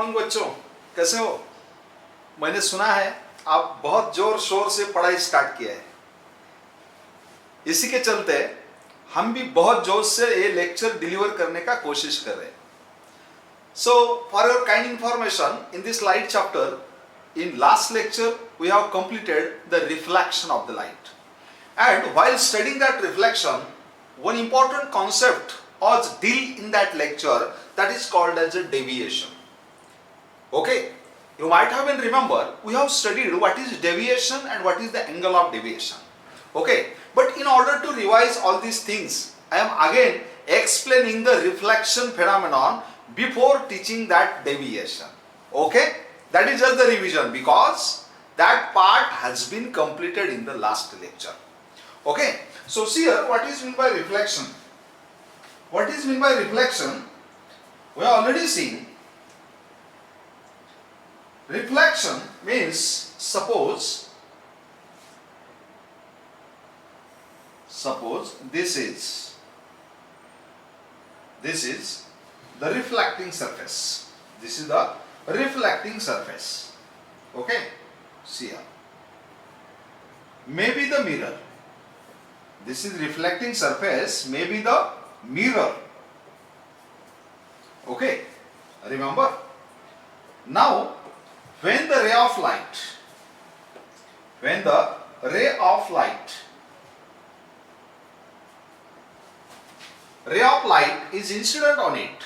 Morning बच्चों, कैसे हो? मैंने सुना है आप बहुत जोर शोर से पढ़ाई स्टार्ट किया है। इसी के चलते हम भी बहुत जोर से ये लेक्चर डिलीवर करने का कोशिश कर रहे हैं। So, for your kind information, in this light chapter, in last lecture we have completed the reflection of the light. And while studying that reflection, one important concept was dealt in that lecture, that is called as a deviation. Okay, you might have been remember we have studied what is deviation and what is the angle of deviation. Okay, but in order to revise all these things, I am again explaining the reflection phenomenon before teaching that deviation. Okay, that is just the revision because that part has been completed in the last lecture. Okay, so see here what is meant by reflection. What is meant by reflection? We have already seen. Reflection means suppose this is the reflecting surface. This is the reflecting surface. Okay, see here. Maybe the mirror. This is reflecting surface, maybe the mirror. Okay, remember? Now, when the ray of light is incident on it,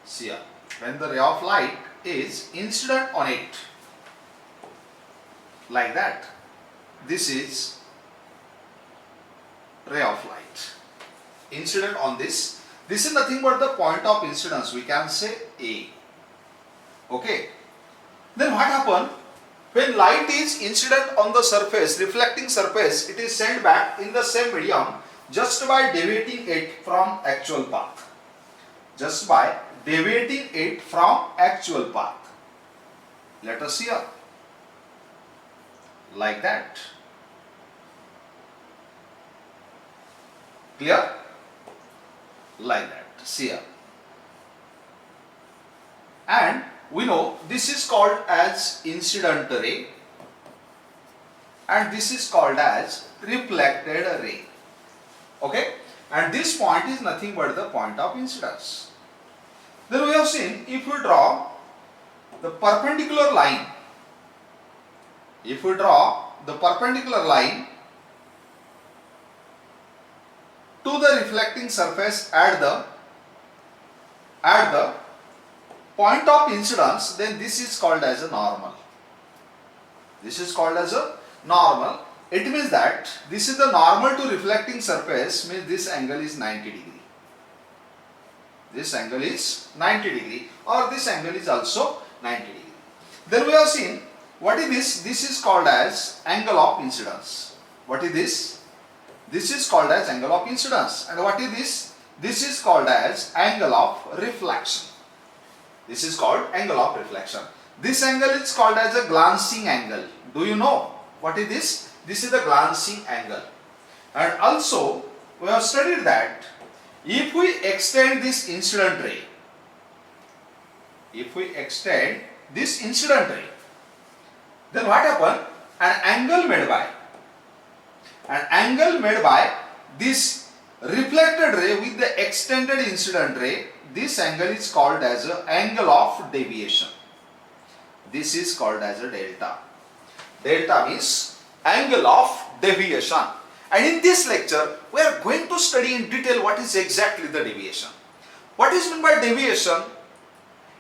see here, when the ray of light is incident on it, like that, this is ray of light incident on this. This is nothing but the point of incidence, we can say A. Okay, then what happens when light is incident on the surface, reflecting surface, it is sent back in the same medium just by deviating it from actual path. Just by deviating it from actual path. Let us see here. Like that. Clear? Like that. See here. And we know this is called as incident ray and this is called as reflected ray. Okay? And this point is nothing but the point of incidence. Then we have seen, if we draw the perpendicular line, to the reflecting surface at the point of incidence, then this is called as a normal. This is called as a normal. It means that this is the normal to reflecting surface, means this angle is 90 degree. This angle is 90 degree or this angle is also 90 degree. Then we have seen what is this? This is called as angle of incidence. What is this? This is called as angle of incidence. And what is this? This is called as angle of reflection. This is called angle of reflection. This angle is called as a glancing angle. Do you know what is this? This is the glancing angle. And also we have studied that if we extend this incident ray, then what happens? An angle made by this reflected ray with the extended incident ray, this angle is called as an angle of deviation. This is called as a delta. Delta means angle of deviation. And in this lecture, we are going to study in detail what is exactly the deviation. What is meant by deviation?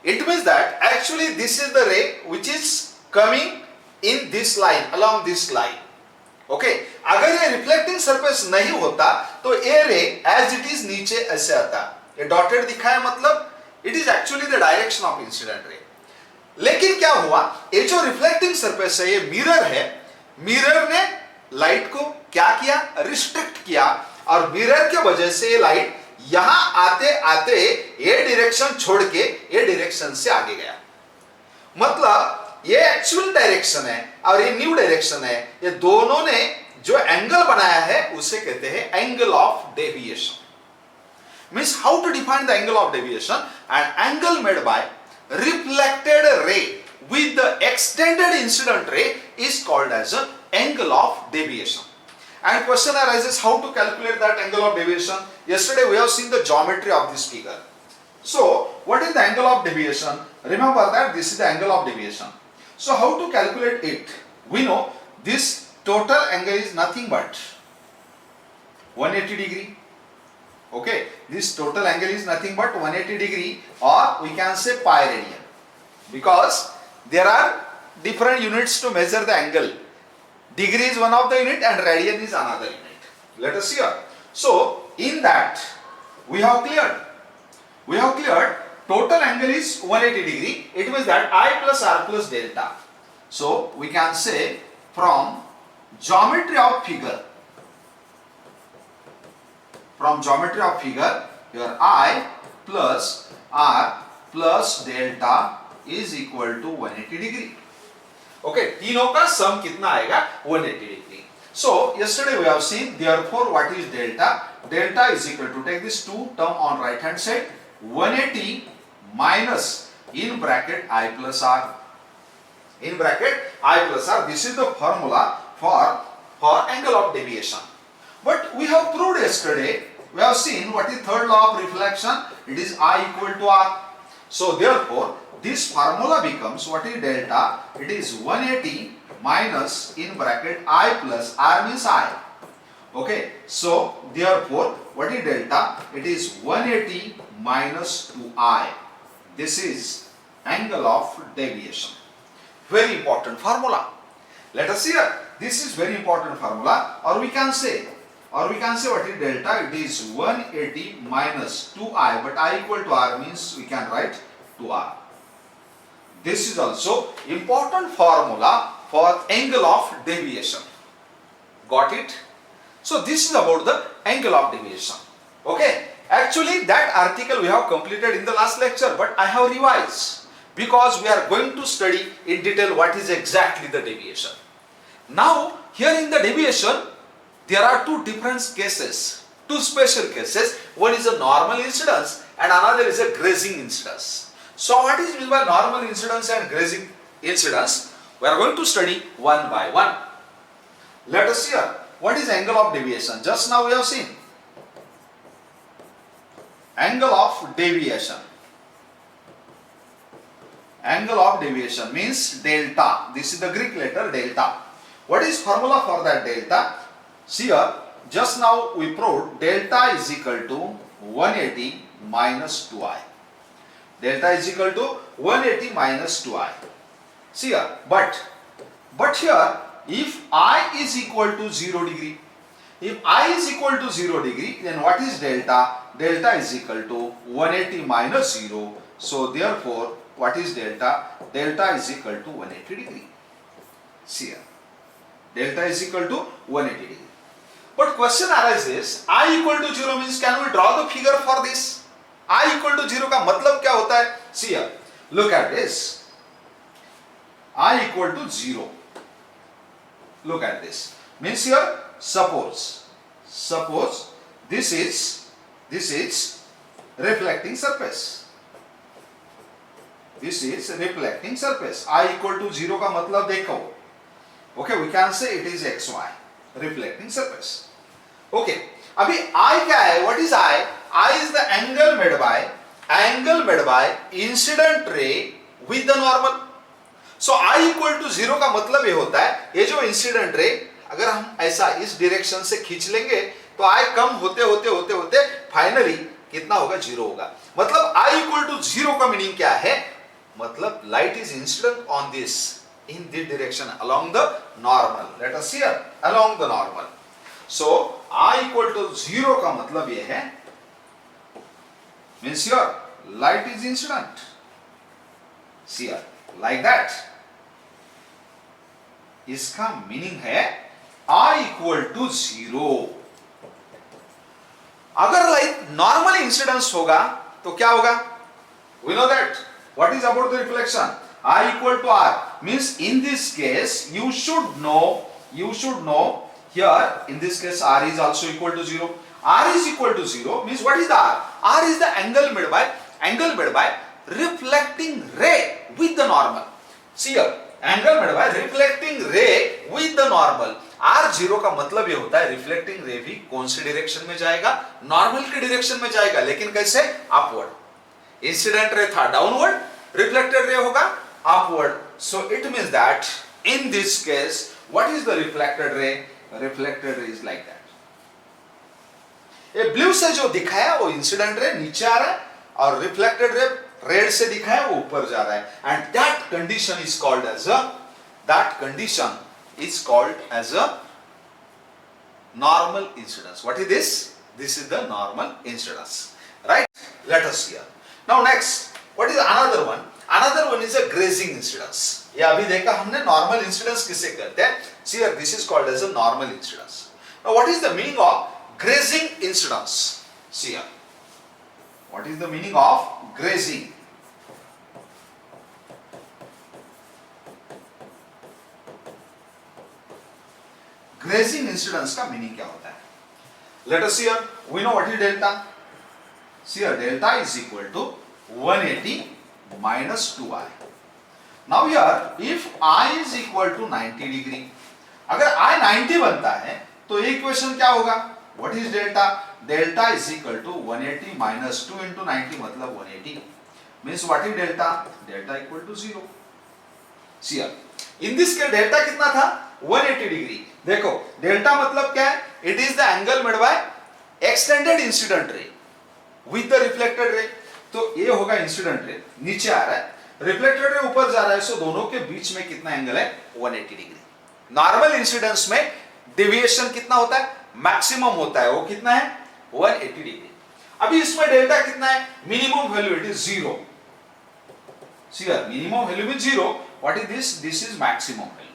It means that actually this is the ray which is coming in this line, along this line. Okay, अगर ये reflecting surface नहीं होता तो ये रे as it is नीचे ऐसे आता. ये डॉटेड दिखा है, मतलब it is actually the direction of incident ray. लेकिन क्या हुआ, ये जो रिफ्लेक्टिंग सरफेस है, ये मिरर है, मिरर ने लाइट को क्या किया, रिस्ट्रिक्ट किया और मिरर के वजह से ये लाइट यहां आते आते ये डायरेक्शन छोड़ के ये डायरेक्शन से आगे गया. मतलब ये एक्चुअल डायरेक्शन है और ये न्यू डायरेक्शन है, ये दोनों ने जो एंगल बनाया है उसे कहते हैं angle of deviation. Means how to define the angle of deviation? An angle made by reflected ray with the extended incident ray is called as an angle of deviation. And question arises, how to calculate that angle of deviation? Yesterday we have seen the geometry of this figure. So what is the angle of deviation? Remember that this is the angle of deviation. So how to calculate it? We know this total angle is nothing but 180 degree. Okay, this total angle is nothing but 180 degree, or we can say pi radian, because there are different units to measure the angle. Degree is one of the unit and radian is another unit. Let us see here. So in that we have cleared total angle is 180 degree. It means that I plus r plus delta. So we can say from geometry of figure, your I plus r plus delta is equal to 180 degree. Okay, तीनों का sum कितना आएगा? 180 degree. So yesterday we have seen, therefore what is delta? Delta is equal to, take this 2 term on right hand side, 180 minus in bracket I plus r. In bracket I plus r. This is the formula for angle of deviation. But we have proved yesterday, we have seen what is third law of reflection. It is I equal to r. So therefore this formula becomes, what is delta? It is 180 minus in bracket I plus r means I. Okay, so therefore what is delta? It is 180 minus 2i. This is angle of deviation. Very important formula. Let us see here. This is very important formula, or we can say what is delta? It is 180 minus 2i, but I equal to r means we can write 2r. This is also important formula for angle of deviation. Got it? So this is about the angle of deviation. Okay. Actually that article we have completed in the last lecture, but I have revised because we are going to study in detail what is exactly the deviation. Now here in the deviation there are two different cases, two special cases. One is a normal incidence and another is a grazing incidence. So what is meant by normal incidence and grazing incidence? We are going to study one by one. Let us see here. What is angle of deviation? Just now we have seen angle of deviation. Angle of deviation means delta. This is the Greek letter delta. What is formula for that delta? See here, just now we proved delta is equal to 180 minus 2i. Delta is equal to 180 minus 2i. See here, but here if I is equal to 0 degree, if I is equal to 0 degree, then what is delta? Delta is equal to 180 minus 0. So therefore, what is delta? Delta is equal to 180 degree. See here, delta is equal to 180 degree. But question arises, I equal to 0 means can we draw the figure for this? I equal to 0 का मतलब क्या होता है? See here, look at this. I equal to 0. Look at this. Means here, suppose this is reflecting surface. This is reflecting surface. I equal to 0 का मतलब देखो. Okay, we can say it is xy, reflecting surface. Okay, अभी I क्या है? What is I? I is the angle made by incident ray with the normal. So I equal to 0 का मतलब ये होता है, ये जो इंसिडेंट रे अगर हम ऐसा इस डायरेक्शन से खींच लेंगे तो I कम होते फाइनली कितना होगा? 0 होगा. मतलब I equal to 0 का मीनिंग क्या है? मतलब light is incident on this, in this direction along the normal. Let us see here, along the normal. So I equal to 0 का मतलब ये है, means here light is incident. See here, like that. इसका meaning है I equal to 0. अगर light normal incidence होगा तो क्या होगा? We know that. What is about the reflection? I equal to R means in this case you should know here in this case R is also equal to 0. R is equal to 0 means what is the R? R is the angle made by reflecting ray with the normal. See here, angle made by reflecting ray with the normal. R 0 का मतलब ये होता है reflecting रे भी कौन सी direction में जाएगा? नॉर्मल की डायरेक्शन में जाएगा, लेकिन कैसे? अपवर्ड. इंसिडेंट रे था डाउनवर्ड, रिफ्लेक्टेड रे होगा upward. So it means that in this case, what is the reflected ray? Reflected ray is like that. ये ब्लू से जो दिखाया वो इंसिडेंट रे नीचे आ रहा है और रिफ्लेक्टेड रे रेड से दिखाया वो ऊपर जा रहा है. And that condition is called as a normal incidence. What is this? This is the normal incidence, right? Let us see. Now next, what is another one? Another one is a grazing incidence. ये अभी देखा हमने normal incidence किसे कहते हैं? See here, this is called as a normal incidence. Now what is the meaning of grazing incidence? See here. What is the meaning of grazing? Grazing incidence का meaning क्या होता है? Let us see here. We know what is delta. See here, delta is equal to 180 minus 2i. Now here, if I is equal to 90 degree, अगर I 90 बनता है, तो ये equation क्या होगा? What is delta? Delta is equal to 180 minus 2 into 90 मतलब 180. Means what is delta? Delta equal to 0. See here. In this case delta कितना था? 180 डिग्री. देखो डेल्टा मतलब क्या है? It is the angle made by extended incident ray with the reflected ray. तो ये होगा इंसिडेंट रे, नीचे आ रहा है, रिफ्लेक्टेड रे ऊपर जा रहा है, सो दोनों के बीच में कितना एंगल है? 180 डिग्री. नॉर्मल इंसिडेंस में डेविएशन कितना होता है? मैक्सिमम होता है. वो कितना है? 180 डिग्री. अभी इसमें डेल्टा कितना है? Minimum value it is 0. See here, minimum value means 0. What is this? This is maximum value.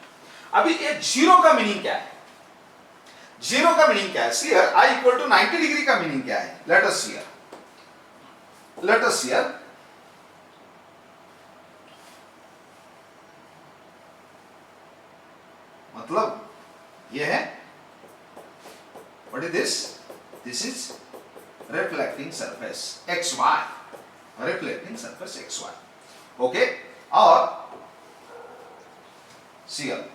अभी ये 0 का मीनिंग क्या है? 0 का मीनिंग क्या है? See here, I equal to 90 degree का मीनिंग क्या है? Let us see here. मतलब ये है, what is this? This is reflecting surface XY. Reflecting surface XY. Okay. और see here,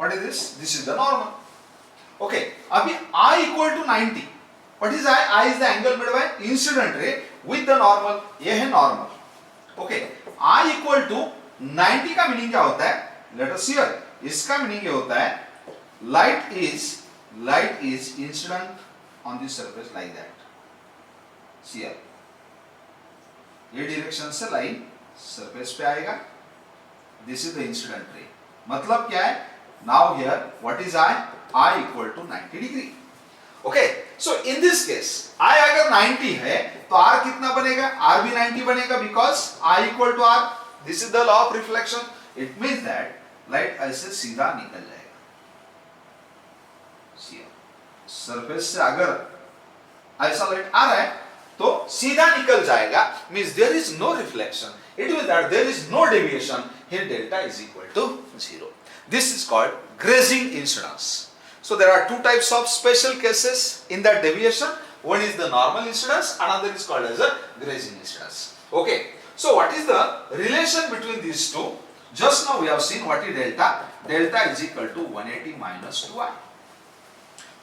what is this? This is the normal. Okay. अभी I equal to 90. What is I? I is the angle made by incident ray with the normal. ये है normal. Okay. I equal to 90 का meaning क्या होता है? Let us see here. इसका meaning ये होता है light is incident on the surface like that. See here. ये डायरेक्शन से लाइन सरफेस पे आएगा. This is the incident ray. मतलब क्या है? Now here, what is I? I equal to 90 degree. Okay. So in this case, I अगर 90 है, तो R कितना बनेगा? R भी 90 बनेगा because I equal to R. This is the law of reflection. It means that light ऐसे सीधा निकल जाएगा. सरफेस से अगर ऐसा लाइट आ रहा है, तो सीधा निकल जाएगा. Means there is no reflection. It means that there is no deviation. Here delta is equal to 0. This is called grazing incidence. So there are two types of special cases in that deviation. One is the normal incidence, another is called as a grazing incidence. Okay. So what is the relation between these two? Just now we have seen what is delta. Delta is equal to 180 minus 2i.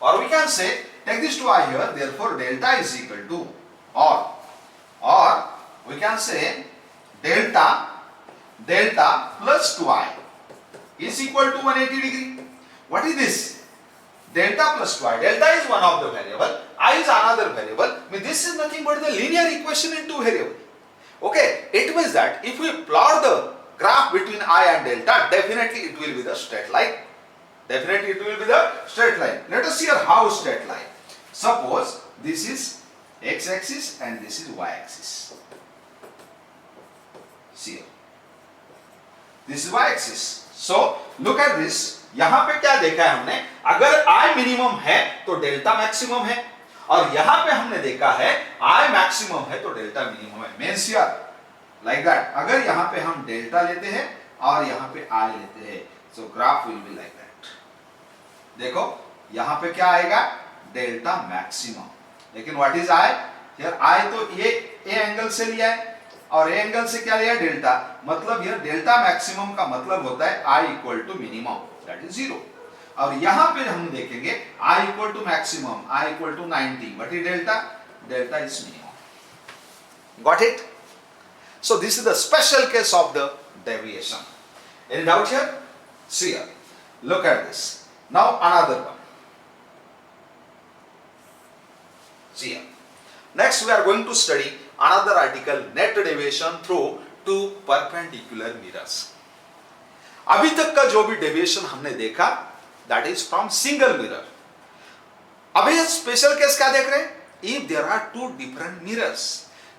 Or we can say, take this 2i here, therefore delta is equal to, or we can say delta plus 2i is equal to 180 degree. What is this? Delta plus 2i. Delta is one of the variable. I is another variable. I mean, this is nothing but the linear equation in two variables. Okay. It means that if we plot the graph between I and delta, definitely it will be the straight line. Definitely it will be the straight line. Let us see how straight line. Suppose this is x axis and this is y axis. See here. This is y axis. So look at this. यहां पे क्या देखा है हमने, अगर I minimum है तो delta maximum है, और यहां पे हमने देखा है I मैक्सिमम है तो डेल्टा मिनिमम है. Means here like that. अगर यहां पे हम डेल्टा लेते हैं और यहां पे I लेते हैं, सो graph will be like that. देखो यहां पे क्या आएगा, डेल्टा मैक्सिमम. लेकिन what is I here, I तो ये ए एंगल से लिया है और ए एंगल से क्या लिया, डेल्टा. मतलब हियर डेल्टा मैक्सिमम का मतलब होता है I equal to minimum, that is 0. और यहां पे हम देखेंगे I equal to maximum, I equal to 90. What is delta, delta is minimum. Got it? So this is the special case of the deviation. Any doubt here? See here, look at this. Now another one. See here. Next we are going to study another article, net deviation through two perpendicular mirrors. अभी तक का जो भी deviation हमने देखा that is from single mirror. अभी special case क्या देख रहे हैं, if there are two different mirrors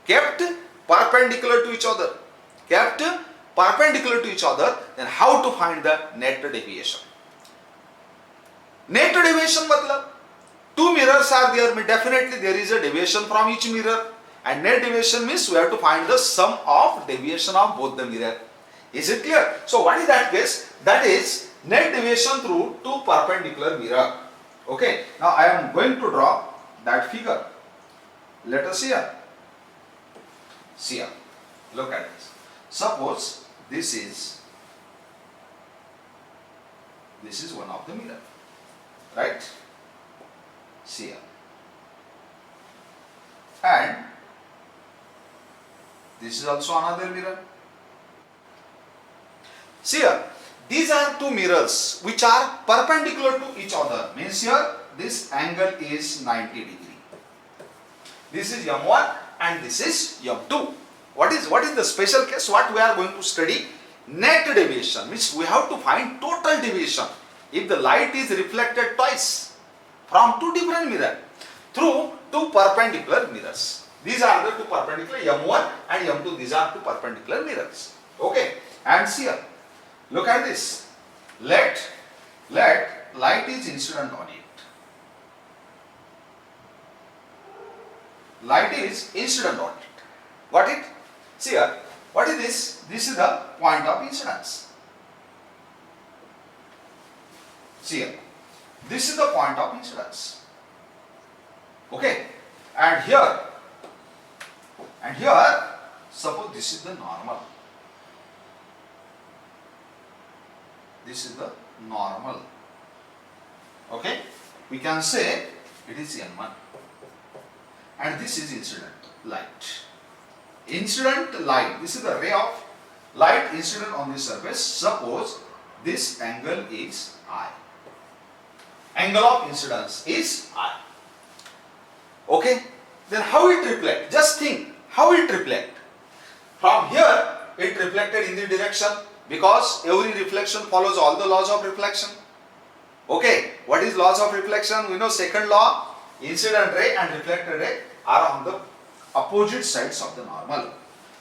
kept perpendicular to each other, then how to find the net deviation. Net deviation मतलब two mirrors are there, definitely there is a deviation from each mirror, and net deviation means we have to find the sum of deviation of both the mirror. Is it clear? So what is that case? That is net deviation through two perpendicular mirror. Okay, now I am going to draw that figure. Let us see here. See here, look at this. Suppose this is one of the mirror, right? See here. And this is also another mirror. See here, these are two mirrors which are perpendicular to each other. Means here this angle is 90 degree. This is M1 and this is M2. What is the special case? What we are going to study? Net deviation means we have to find total deviation if the light is reflected twice from two different mirrors through two perpendicular mirrors. These are the two perpendicular, M1 and M2. These are two perpendicular mirrors. Okay, and see here, look at this. Let light is incident on it. Light is incident on it. Got it? See here, what is this? This is the point of incidence. See here, this is the point of incidence. Okay, and here suppose this is the normal. This is the normal. Okay, we can say it is N1, and this is incident light. Incident light, this is the ray of light incident on the surface. Suppose this angle is I. Angle of incidence is I. Okay, then how it reflect? Just think how it reflect. From here it reflected in the direction, because every reflection follows all the laws of reflection. Okay, what is laws of reflection? We know second law, incident ray and reflected ray are on the opposite sides of the normal.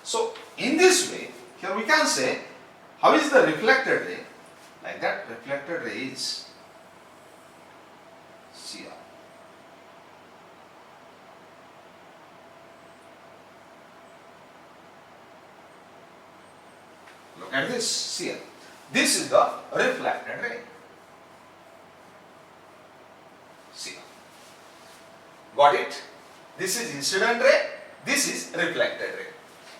So in this way, here we can say how is the reflected ray, like that. Reflected ray is here. Look at this here. This is the reflected ray. See, got it? This is incident ray, this is reflected ray.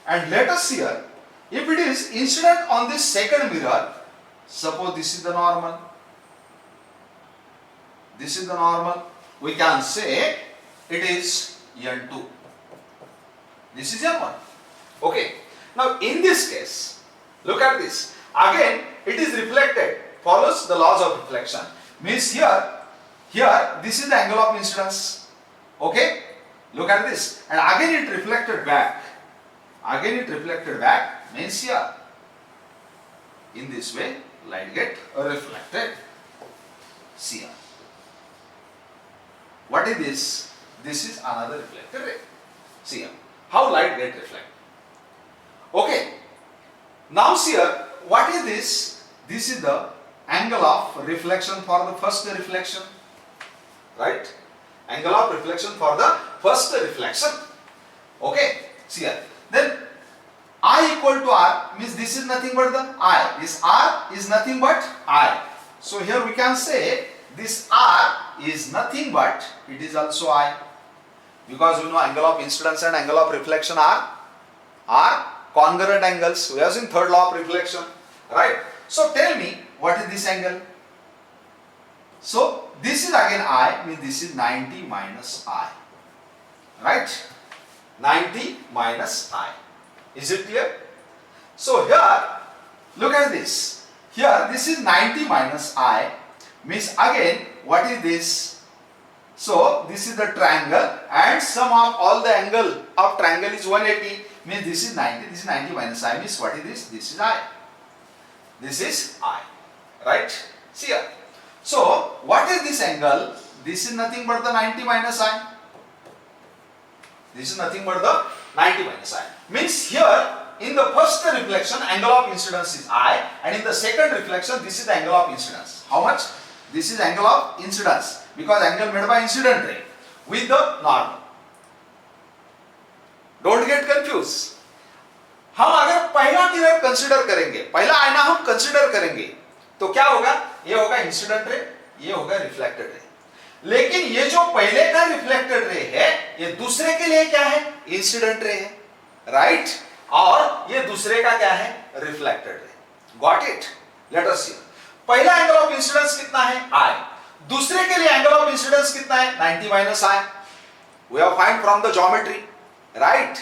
And let us see here, if it is incident on this second mirror, suppose this is the normal. This is the normal. We can say it is N2. This is N1. Okay. Now in this case, look at this. Again, it is reflected. Follows the laws of reflection. Means here, this is the angle of incidence. Okay. Look at this. And again it reflected back. Again it reflected back. Means here, in this way, light get reflected. See here. What is this? This is another reflected ray. See here, how light get reflected. Okay. Now see here, what is this? This is the angle of reflection for the first reflection. Right? Angle of reflection for the first reflection. Okay. See here. Then I equal to R means this is nothing but the I. This R is nothing but I. So here we can say this R is nothing but it is also I. Because you know angle of incidence and angle of reflection are congruent angles. We have seen third law of reflection. Right? So tell me what is this angle? So this is again I means this is 90 minus I. Right? 90 minus I. Is it clear? So here, look at this. Here, this is 90 minus I means again, what is this? So, this is the triangle and sum of all the angle of triangle is 180 means this is 90, this is 90 minus I means what is this? This is I. This is I. Right? See here. So, what is this angle? This is nothing but the 90 minus I. This is nothing but the 90 minus I. Means here, in the first reflection, angle of incidence is I, and in the second reflection, this is the angle of incidence. How much? This is angle of incidence, because angle made by incident ray with the normal. Don't get confused. हम अगर पहला mirror consider करेंगे, पहला आईना हम consider करेंगे, तो क्या होगा? ये होगा इंसिडेंट रे, ये होगा रिफ्लेक्टेड रे. लेकिन ये जो पहले का रिफ्लेक्टेड रे है, ये दूसरे के लिए क्या है? इंसिडेंट रे है, राइट? और ये दूसरे का क्या है? Reflected ray. Got it? Let us see. पहला एंगल ऑफ इंसिडेंस कितना है? I. दूसरे के लिए एंगल ऑफ इंसिडेंस कितना है? 90 minus I. We have find from the geometry, right?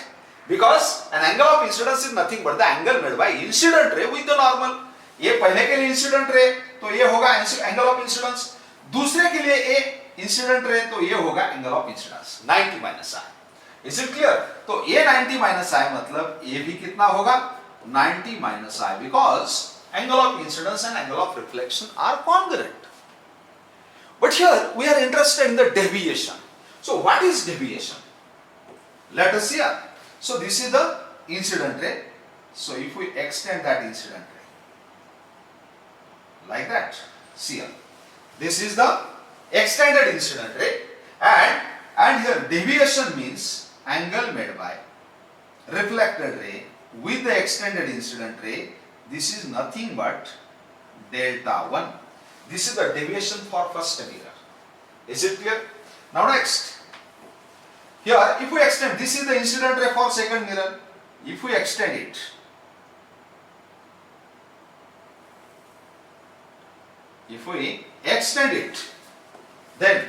Because an angle of incidence is nothing but the angle made by incident ray with the normal. ये पहले के लिए इंसिडेंट रे, तो ये होगा angle of incidence. दूसरे के लिए ए इंसिडेंट रे, तो ये होगा angle of incidence 90 minus I. Is it clear? तो ये 90 minus I मतलब ये भी कितना होगा? 90 minus I, because angle of incidence and angle of reflection are congruent. But here we are interested in the deviation. So what is deviation? Let us see here. So this is the incident ray. So if we extend that incident ray like that, see here. This is the extended incident ray, and here deviation means angle made by reflected ray with the extended incident ray. This is nothing but delta 1. This is the deviation for first mirror. Is it clear? Now next. Here if we extend, this is the incident ray for second mirror. If we extend it, then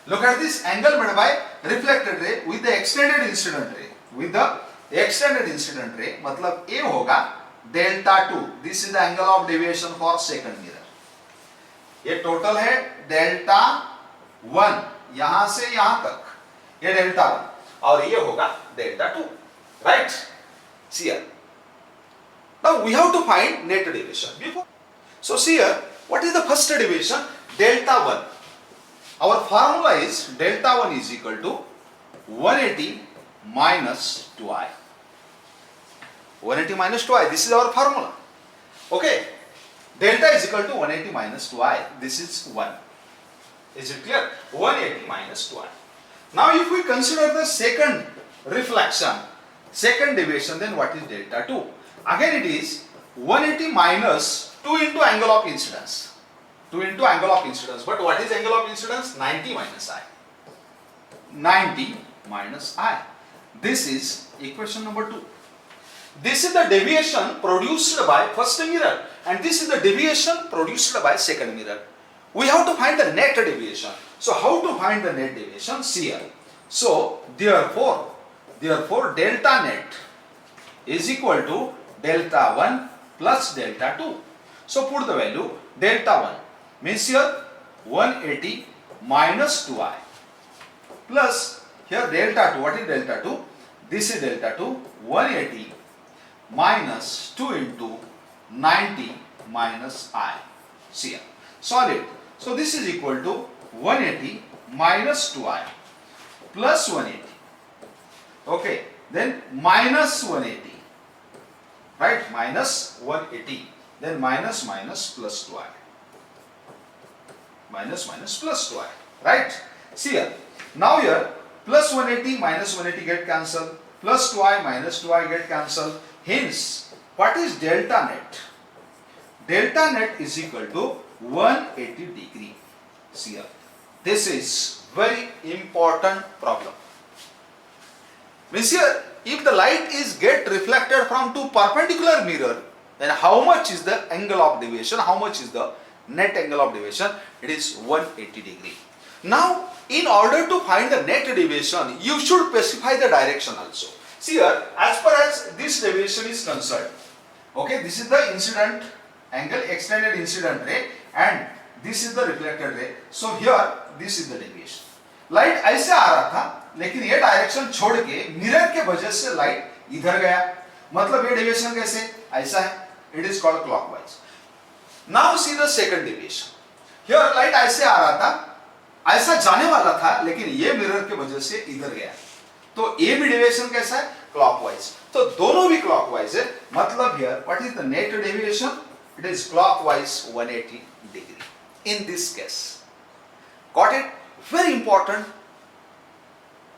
look at this angle made by reflected ray with the extended incident ray. With the extended incident ray, मतलब A होगा delta 2. This is the angle of deviation for second mirror. ये total है delta 1, यहां से यहां तक, ये delta 1 और ये होगा delta 2. Right? See here. Now we have to find net deviation. Before, so see here, what is the first deviation? Delta 1. Our formula is delta 1 is equal to 180 minus 2i. 180 minus 2i. This is our formula. Okay. Delta is equal to 180 minus 2i. This is 1. Is it clear? 180 minus 2i. Now if we consider the second reflection, second deviation, then what is delta 2? Again it is 180 minus 2 into angle of incidence. 2 into angle of incidence. But what is angle of incidence? 90 minus I. 90 minus I. This is equation number 2. This is the deviation produced by first mirror, and this is the deviation produced by second mirror. We have to find the net deviation. So how to find the net deviation? See here. So therefore delta net is equal to delta 1 plus delta 2. So put the value delta 1 means here 180 minus 2i plus here delta 2. What is delta 2? This is delta 2, 180 minus 2 into 90 minus I. See here. Solid. So this is equal to 180 minus 2i plus 180. Okay, then minus 180, right? Minus 180, then minus minus plus 2i, minus minus plus 2i, right? See here, now here plus 180 minus 180 get cancelled, plus 2i minus 2i get cancelled. Hence, what is delta net? Delta net is equal to 180 degree. See here, this is very important problem. Means here, if the light is get reflected from two perpendicular mirror, then how much is the angle of deviation? How much is the net angle of deviation? It is 180 degree. Now, in order to find the net deviation, you should specify the direction also. See here, as far as this deviation is concerned, okay, this is the incident angle, extended incident ray, and this is the reflected ray. So here, this is the deviation. Light ऐसे आ रहा था, लेकिन ये direction छोड़ के mirror के वजह से लाइट इधर गया, मतलब ये डेविएशन कैसे ऐसा है, it is called clockwise. Now see the second deviation. Here light ऐसे आ रहा था, ऐसा जाने वाला था, लेकिन ये मिरर के वजह से इधर गया, तो ये भी डेविएशन कैसा है, क्लॉकवाइज. तो दोनों भी क्लॉकवाइज है, मतलब here what is the net deviation, it is clockwise 180 degree in this case. Got it? Very important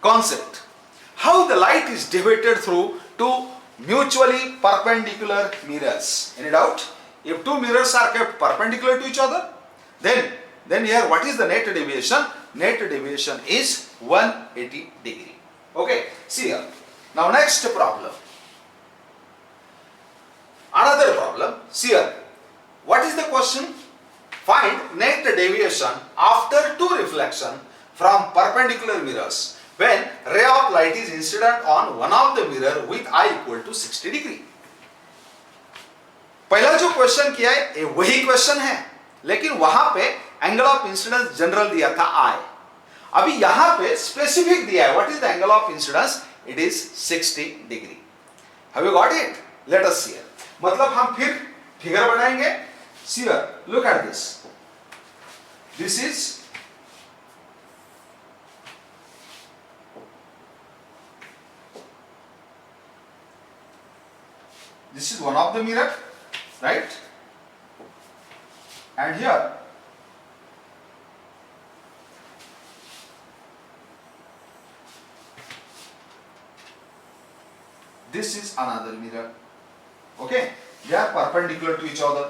concept. How the light is deviated through two mutually perpendicular mirrors. Any doubt? If two mirrors are kept perpendicular to each other, then here what is the net deviation? Net deviation is 180 degree. Okay, see here. Now next problem. Another problem. See here. What is the question? Find net deviation after two reflection from perpendicular mirrors when ray of light is incident on one of the mirror with I equal to 60 degree. पहला जो question किया है ये वही question है, लेकिन वहां पे एंगल ऑफ इंसिडेंस जनरल दिया था I. अभी यहां पे स्पेसिफिक दिया है, what is the angle of incidence, it is 60 degree. Have you got it? Let us see. मतलब हम फिर फिगर बनाएंगे. See here, look at this. This is one of the mirror, right? And here this is another mirror. Okay, they are perpendicular to each other.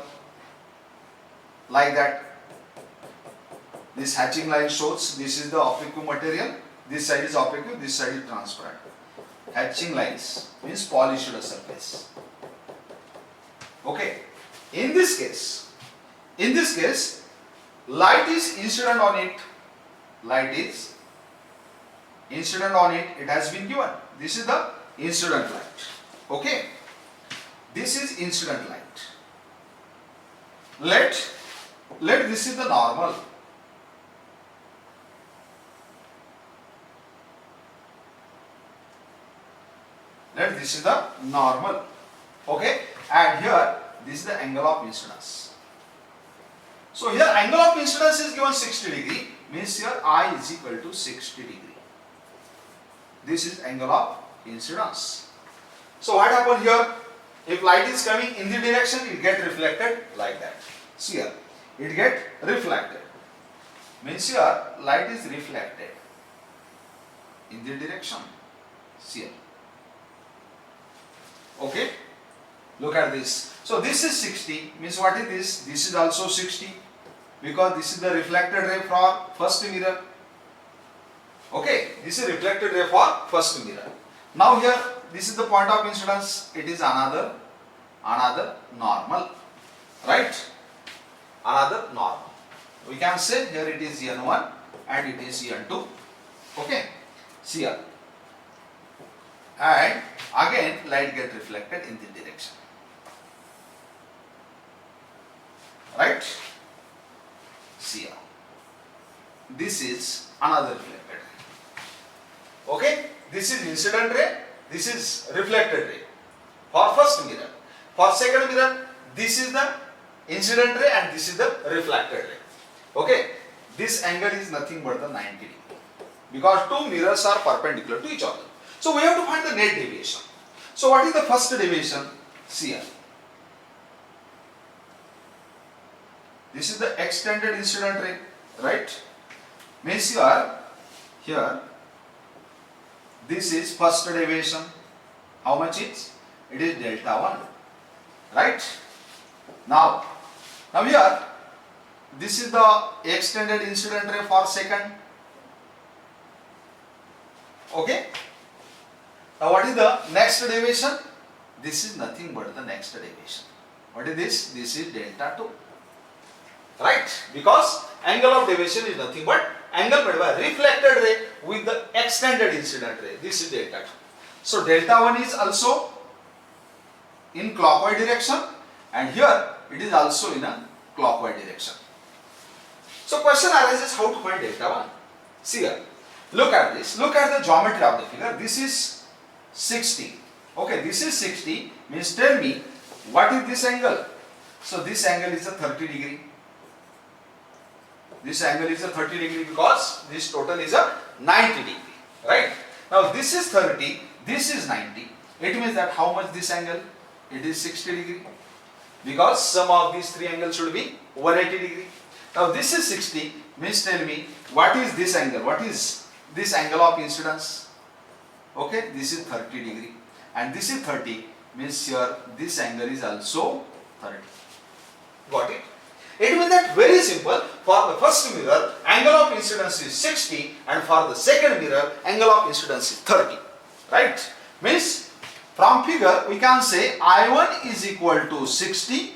Like that. This hatching line shows this is the opaque material, this side is opaque, this side is transparent. Hatching lines means polished surface. Okay, in this case light is incident on it, light is incident on it, it has been given. This is the incident light. Okay, this is incident light. Let this is the normal. Let this is the normal. Okay, and here this is the angle of incidence. So here angle of incidence is given 60 degree, means here I is equal to 60 degree. This is angle of incidence. So what happened here? If light is coming in the direction, it get reflected like that. See here, it get reflected. Means here light is reflected in the direction. See here. Okay, look at this. So this is 60, means what is this? This is also 60, because this is the reflected ray for first mirror. Okay, this is reflected ray for first mirror. Now here this is the point of incidence, it is another normal, right? Another normal. We can say here it is N1 and it is N2. Okay, see here. And again light get reflected in the direction, right? See here, this is another reflected ray. Okay, this is incident ray, this is reflected ray for first mirror. For second mirror, this is the incident ray and this is the reflected ray. Okay, this angle is nothing but the 90 degree because two mirrors are perpendicular to each other. So we have to find the net deviation. So what is the first deviation? See here. This is the extended incident ray, right? Means here, this is first deviation. How much is? It is delta 1, right? Now here, this is the extended incident ray for second. Okay? Now what is the next deviation? This is nothing but the next deviation. What is this? This is delta 2. Right? Because angle of deviation is nothing but angle made by reflected ray with the extended incident ray. This is delta 2. So delta 1 is also in clockwise direction and here it is also in a clockwise direction. So question arises how to find delta 1. See here. Look at this. Look at the geometry of the figure. This is 60. Okay, this is 60 means tell me what is this angle? So this angle is a 30 degree. This angle is a 30 degree because this total is a 90 degree. Right? Now this is 30, this is 90. It means that how much this angle? It is 60 degree. Because sum of these three angles should be 180 degree. Now this is 60 means tell me what is this angle? What is this angle of incidence? Okay, this is 30 degree and this is 30 means here this angle is also 30. Got it? It means that very simple, for the first mirror angle of incidence is 60 and for the second mirror angle of incidence is 30. Right? Means from figure we can say I1 is equal to 60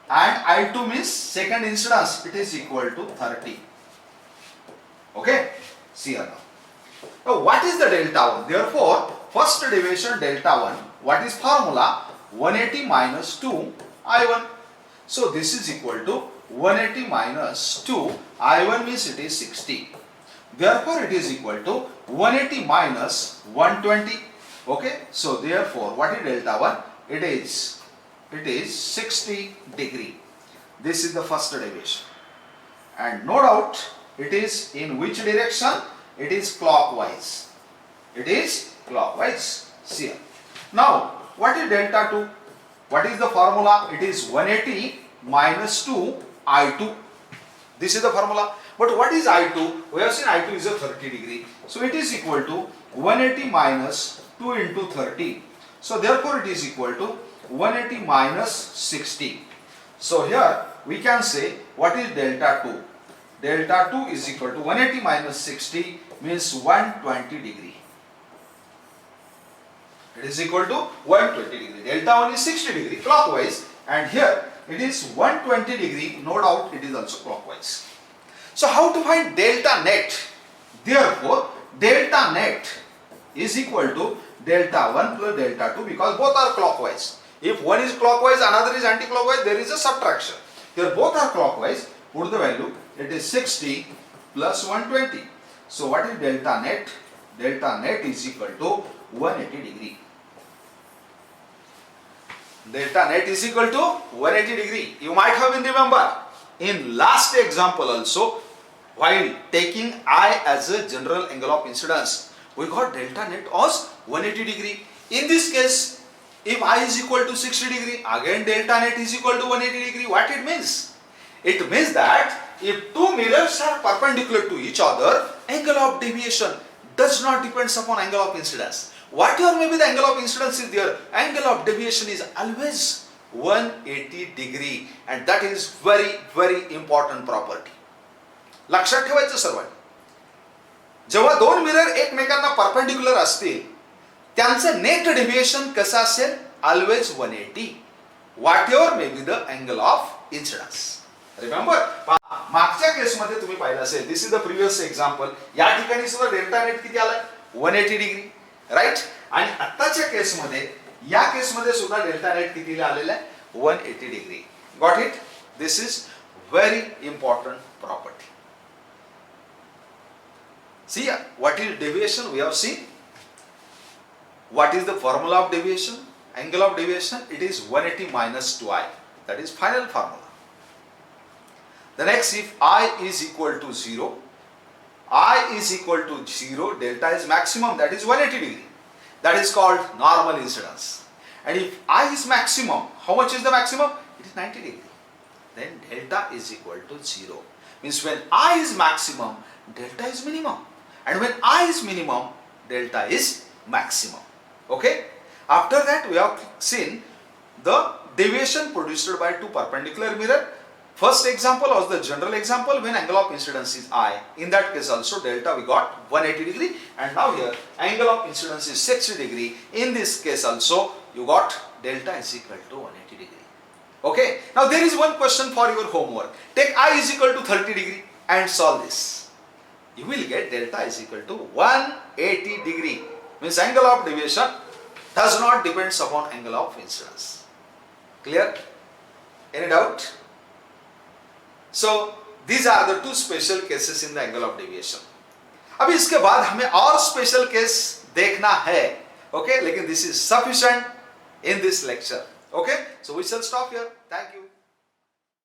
and I2 means second incidence, it is equal to 30. Okay? See here now. Now what is the delta 1? Therefore, first deviation delta 1, what is formula? 180 minus 2 I1. So this is equal to 180 minus 2 I1 means it is 60. Therefore it is equal to 180 minus 120. Okay? So therefore what is delta 1? It is 60 degree. This is the first deviation. And no doubt it is in which direction? It is clockwise. It is clockwise. See here. Now, what is delta 2? What is the formula? It is 180 minus 2 I2. This is the formula. But what is I2? We have seen I2 is a 30 degree. So it is equal to 180 minus 2 into 30. So therefore it is equal to 180 minus 60. So here we can say what is delta 2? Delta 2 is equal to 180 minus 60 means 120 degree. It is equal to 120 degree. Delta 1 is 60 degree clockwise and here it is 120 degree, no doubt it is also clockwise. So how to find delta net? Therefore delta net is equal to delta 1 plus delta 2 because both are clockwise. If one is clockwise, another is anti-clockwise, there is a subtraction. Here both are clockwise, put the value, it is 60 plus 120. So what is delta net? Delta net is equal to 180 degree. Delta net is equal to 180 degree. You might have been remember in last example also, while taking I as a general angle of incidence, we got delta net as 180 degree. In this case, if I is equal to 60 degree, again delta net is equal to 180 degree. What it means? It means that if two mirrors are perpendicular to each other, angle of deviation does not depend upon angle of incidence. Whatever may be the angle of incidence is there, angle of deviation is always 180 degree and that is very very important property. लक्षात ठेवायचं सर्वांनी. जेव्हा दोन mirror एकमेकांना perpendicular असतील त्यांचं net deviation कसं असेल? Always 180 whatever may be the angle of incidence. Remember मागच्या केसमध्ये तुम्ही पाहिलं असेल, this is the previous example. या ठिकाणी सुद्धा डेल्टा नेट किती आलाय? 180 डिग्री, राईट. आणि आत्ताच्या केसमध्ये या केसमध्ये सुद्धा डेल्टा नेट कितीला आलेला आहे? 180 degree. Got it? This is very important property. See what is deviation? We have seen. What is the formula of deviation? Angle of deviation, it is 180 minus 2i. That is final formula. The next, if I is equal to 0, I is equal to 0, delta is maximum, that is 180 degree. That is called normal incidence. And if I is maximum, how much is the maximum? It is 90 degree. Then delta is equal to 0. Means when I is maximum, delta is minimum. And when I is minimum, delta is maximum. Okay? After that, we have seen the deviation produced by two perpendicular mirror. First example was the general example when angle of incidence is I. In that case also delta we got 180 degree, and now here angle of incidence is 60 degree. In this case also you got delta is equal to 180 degree. Okay. Now there is one question for your homework. Take I is equal to 30 degree and solve this. You will get delta is equal to 180 degree. Means angle of deviation does not depend upon angle of incidence. Clear? Any doubt? So these are the two special cases in the angle of deviation. अभी इसके बाद हमें और special case देखना है. Okay, लेकिन this is sufficient in this lecture. Okay, so we shall stop here. Thank you.